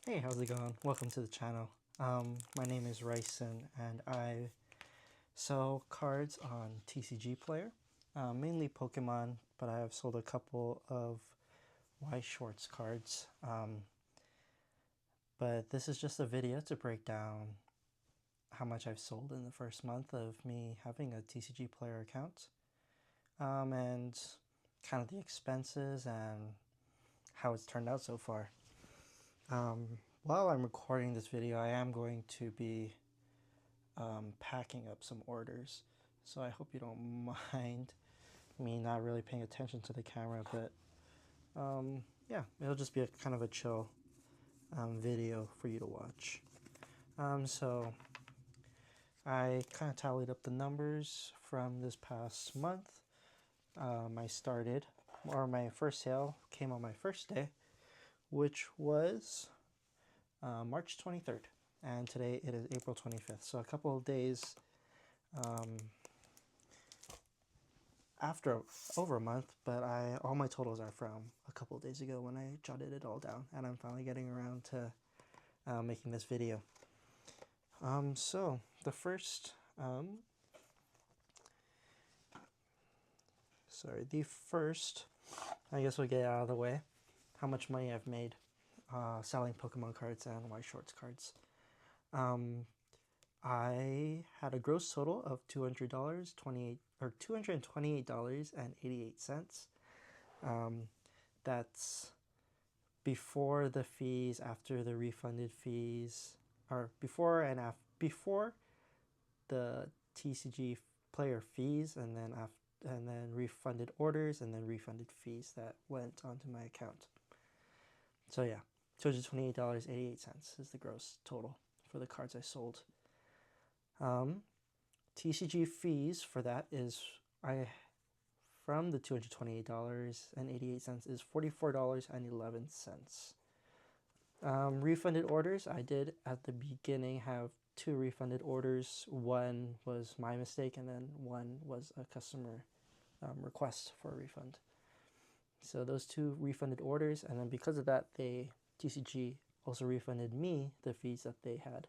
Hey, how's it going? Welcome to the channel. My name is Ryson and I sell cards on TCGplayer, mainly Pokemon, but I have sold a couple of Y Shorts cards. But this is just a video to break down how much I've sold in the first month of me having a TCGplayer account, and kind of the expenses and how it's turned out so far. While I'm recording this video, I am going to be packing up some orders, so I hope you don't mind me not really paying attention to the camera, but yeah, it'll just be a kind of a chill video for you to watch. So I kind of tallied up the numbers from this past month. My first sale came on my first day, which was March 23rd, and today it is April 25th, so a couple of days after over a month, but all my totals are from a couple of days ago when I jotted it all down, and I'm finally getting around to making this video. So the first I guess we'll get it out of the way, how much money I've made selling Pokemon cards and Y Shorts cards. I had a gross total of $228.88. That's before the fees, after the refunded fees, or before the TCG player fees, and then refunded orders, and then refunded fees that went onto my account. So yeah, $228.88 is the gross total for the cards I sold. TCG fees for that is from the $228.88 is $44.11. Refunded orders, I did at the beginning have two refunded orders. One was my mistake, and then one was a customer request for a refund. So those two refunded orders, and then because of that, TCG also refunded me the fees that they had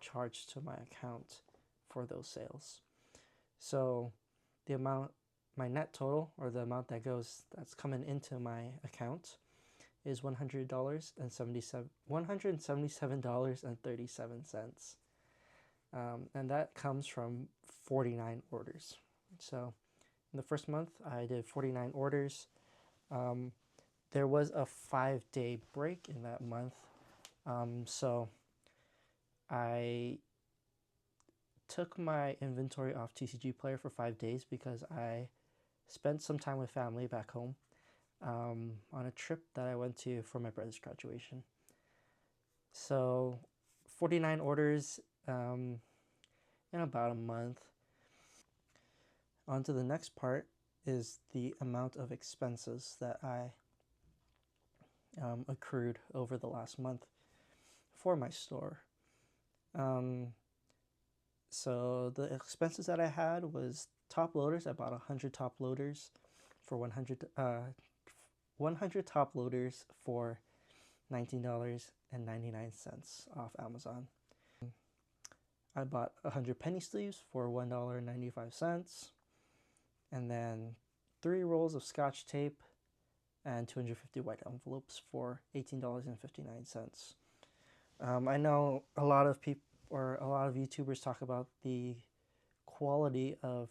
charged to my account for those sales. So my net total, or the amount that's coming into my account, is $177.37. And that comes from 49 orders. So in the first month, I did 49 orders. There was a 5-day break in that month. So I took my inventory off TCGplayer for 5 days because I spent some time with family back home on a trip that I went to for my brother's graduation. So 49 orders in about a month. On to the next part is the amount of expenses that I accrued over the last month for my store. So the expenses that I had was top loaders. I bought 100 top loaders for 100 top loaders for $19.99 off Amazon. I bought 100 penny sleeves for $1.95, and then 3 rolls of Scotch tape and 250 white envelopes for $18.59. I know a lot of people, or a lot of YouTubers, talk about the quality of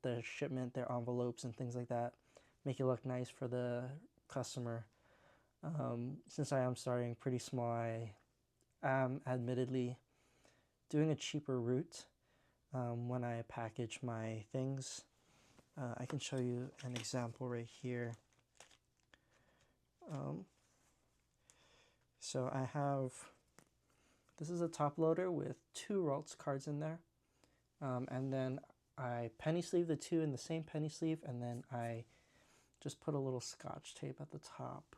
the shipment, their envelopes and things like that, make it look nice for the customer. Since I am starting pretty small, I am admittedly doing a cheaper route when I package my things. I can show you an example right here. So I have, this is a top loader with 2 Ralts cards in there, and then I penny sleeve the 2 in the same penny sleeve, and then I just put a little Scotch tape at the top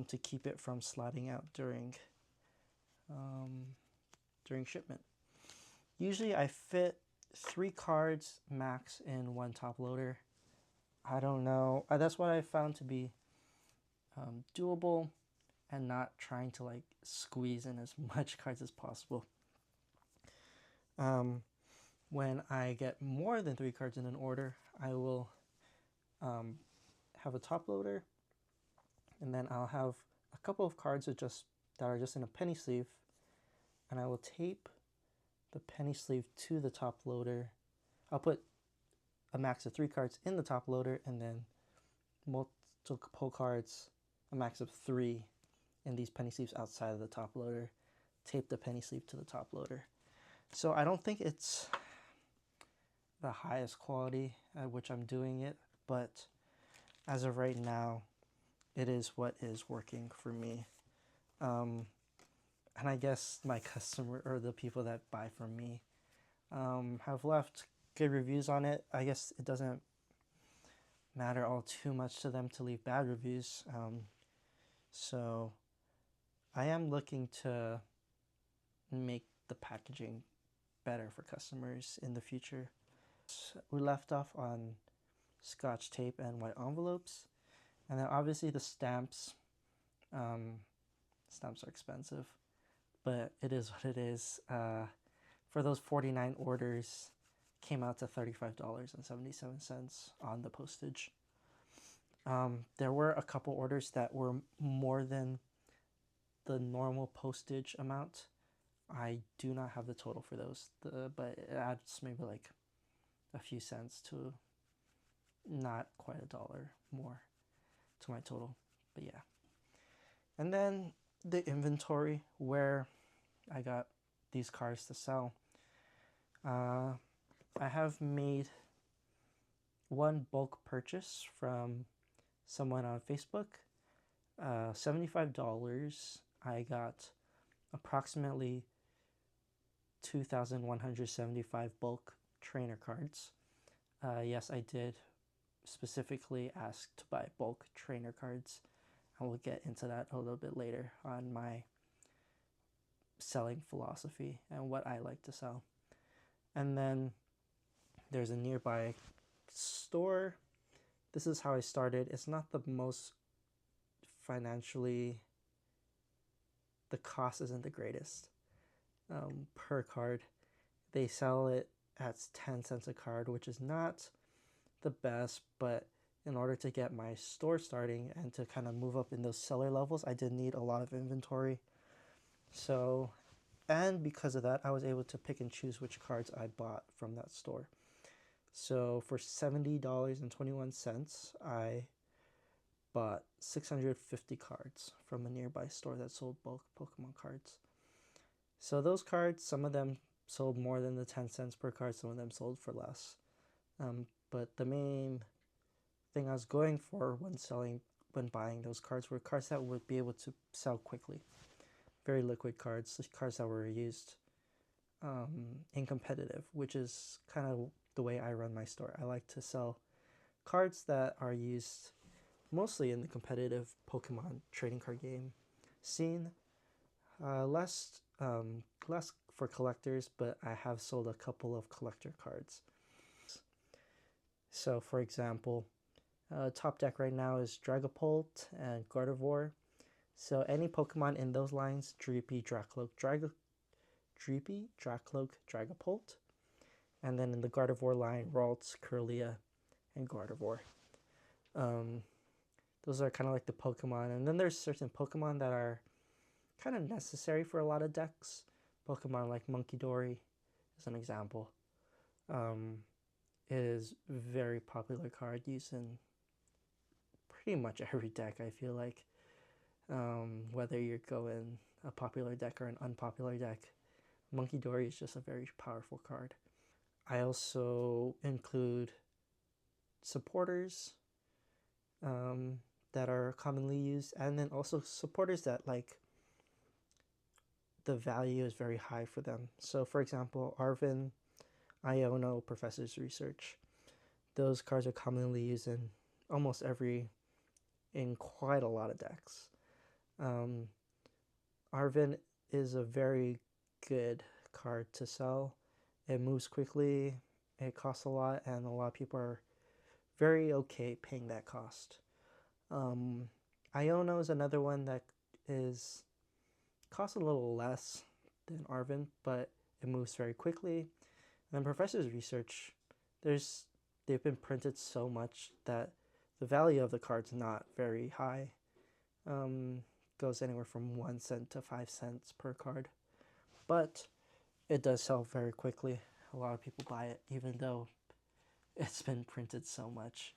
to keep it from sliding out during shipment. Usually I fit 3 cards max in one top loader. I don't know. That's what I found to be doable. and not trying to like squeeze in as much cards as possible. When I get more than 3 cards in an order, I will have a top loader, and then I'll have a couple of cards that are just in a penny sleeve, and I will tape the penny sleeve to the top loader. I'll put a max of 3 cards in the top loader, and then multiple cards, a max of 3 in these penny sleeves outside of the top loader. Tape the penny sleeve to the top loader. So I don't think it's the highest quality at which I'm doing it, but as of right now, it is what is working for me. And I guess my customer, or the people that buy from me, have left good reviews on it. I guess it doesn't matter all too much to them to leave bad reviews. So I am looking to make the packaging better for customers in the future. We left off on Scotch tape and white envelopes, and then obviously the stamps. Stamps are expensive, but it is what it is. For those 49 orders, came out to $35.77 on the postage. There were a couple orders that were more than the normal postage amount. I do not have the total for those, but it adds maybe like a few cents to not quite $1 more to my total. But yeah. And then the inventory where I got these cards to sell. I have made one bulk purchase from someone on Facebook. $75. I got approximately 2,175 bulk trainer cards. Yes, I did specifically ask to buy bulk trainer cards. I will get into that a little bit later on my selling philosophy and what I like to sell. And then there's a nearby store. This is how I started. It's not the most financially, the cost isn't the greatest per card. They sell it at 10 cents a card, which is not the best, but in order to get my store starting and to kind of move up in those seller levels, I did need a lot of inventory. So, and because of that, I was able to pick and choose which cards I bought from that store. So for $70.21, I bought 650 cards from a nearby store that sold bulk Pokemon cards. So those cards, some of them sold more than the 10 cents per card, some of them sold for less. But the main thing I was going for when buying those cards were cards that would be able to sell quickly. Very liquid cards, cards that were used in competitive, which is kind of the way I run my store. I like to sell cards that are used mostly in the competitive Pokemon trading card game scene. Less for collectors, but I have sold a couple of collector cards. So for example, top deck right now is Dragapult and Gardevoir. So any Pokemon in those lines, Dreepy, Dracloak, Dragapult. And then in the Gardevoir line, Ralts, Kirlia, and Gardevoir. Those are kind of like the Pokemon. And then there's certain Pokemon that are kind of necessary for a lot of decks. Pokemon like Munkidori is an example. It is a very popular card used in pretty much every deck, I feel like. Whether you're going a popular deck or an unpopular deck, Munkidori is just a very powerful card. I also include supporters that are commonly used, and then also supporters that like the value is very high for them. So for example, Arvin, Iono, Professor's Research. Those cards are commonly used in quite a lot of decks. Arvin is a very good card to sell. It moves quickly, it costs a lot, and a lot of people are very okay paying that cost. Iono is another one that costs a little less than Arvin, but it moves very quickly. And then Professor's Research, they've been printed so much that the value of the card's not very high. Goes anywhere from 1 cent to 5 cents per card, but it does sell very quickly. A lot of people buy it, even though it's been printed so much.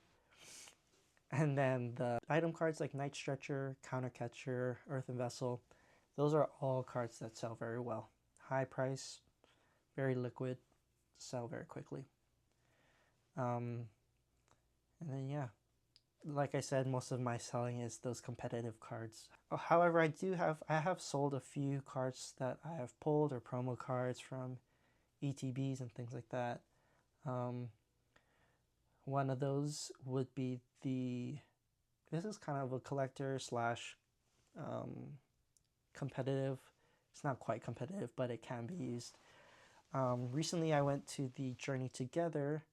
And then the item cards like Night Stretcher, Countercatcher, Earthen Vessel, those are all cards that sell very well. High price, very liquid, sell very quickly. And then yeah, like I said, most of my selling is those competitive cards. However, I have sold a few cards that I have pulled, or promo cards from ETBs and things like that. One of those would be this is kind of a collector slash competitive. It's not quite competitive, but it can be used. Recently I went to the Journey Together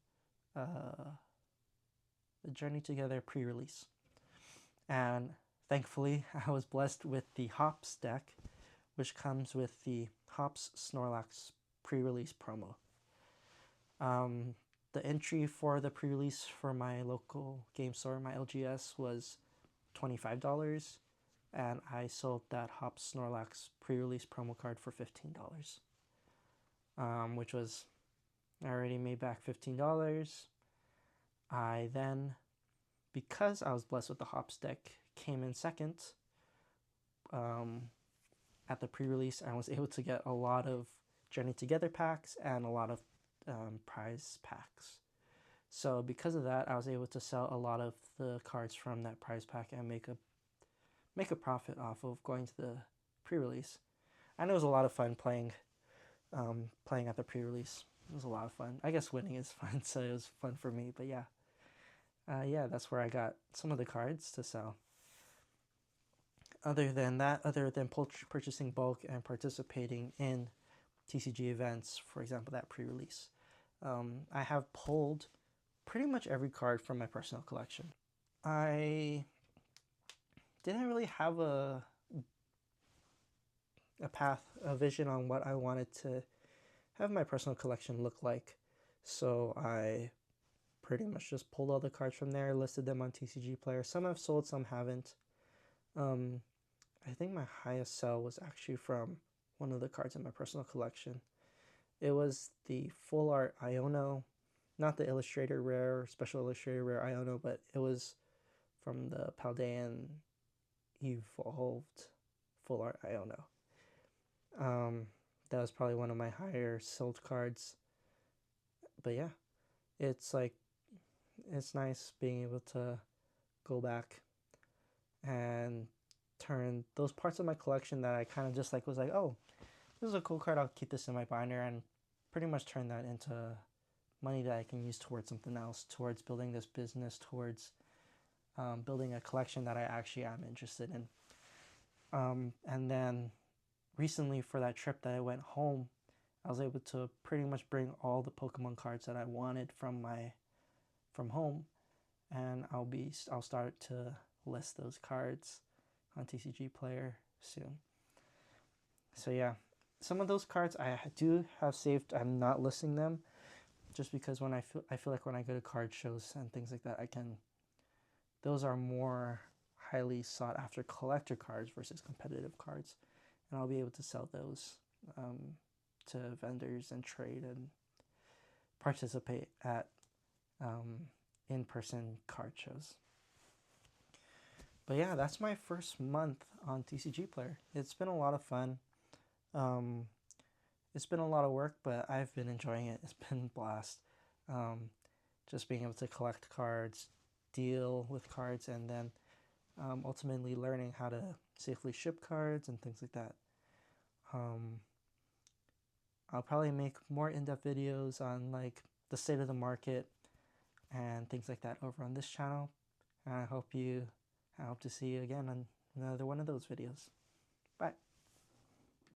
pre-release, and thankfully I was blessed with the Hops deck, which comes with the Hops Snorlax pre-release promo. The entry for the pre-release for my local game store, my LGS, was $25, and I sold that Hops Snorlax pre-release promo card for $15, which was, I already made back $15. I then, because I was blessed with the Hops deck, came in second at the pre-release, and was able to get a lot of Journey Together packs and a lot of prize packs. So because of that, I was able to sell a lot of the cards from that prize pack and make a profit off of going to the pre-release. And it was a lot of fun playing at the pre-release. It was a lot of fun. I guess winning is fun, so it was fun for me. But yeah, that's where I got some of the cards to sell. Other than purchasing bulk and participating in TCG events, for example, that pre-release, I have pulled pretty much every card from my personal collection. I didn't really have a vision on what I wanted to have my personal collection look like, so I pretty much just pulled all the cards from there, listed them on TCGplayer. Some I've sold, some haven't. I think my highest sell was actually from one of the cards in my personal collection. It was the full art Iono, not the illustrator rare, special illustrator rare Iono, but it was from the Paldean Evolved full art Iono. That was probably one of my higher sold cards. But yeah, it's nice being able to go back and turn those parts of my collection that I kind of just was like, oh, this is a cool card, I'll keep this in my binder, and pretty much turn that into money that I can use towards something else, towards building this business, towards building a collection that I actually am interested in. And then recently, for that trip that I went home, I was able to pretty much bring all the Pokemon cards that I wanted from home, and I'll start to list those cards on TCGplayer soon. So yeah, some of those cards I do have saved. I'm not listing them, just because I feel like when I go to card shows and things like that, those are more highly sought after collector cards versus competitive cards, and I'll be able to sell those to vendors and trade and participate at in-person card shows. But yeah, that's my first month on TCGplayer. It's been a lot of fun. It's been a lot of work, but I've been enjoying it. It's been a blast. Just being able to collect cards, deal with cards, and then ultimately learning how to safely ship cards and things like that. I'll probably make more in-depth videos on the state of the market and things like that over on this channel. And I hope to see you again on another one of those videos. Bye.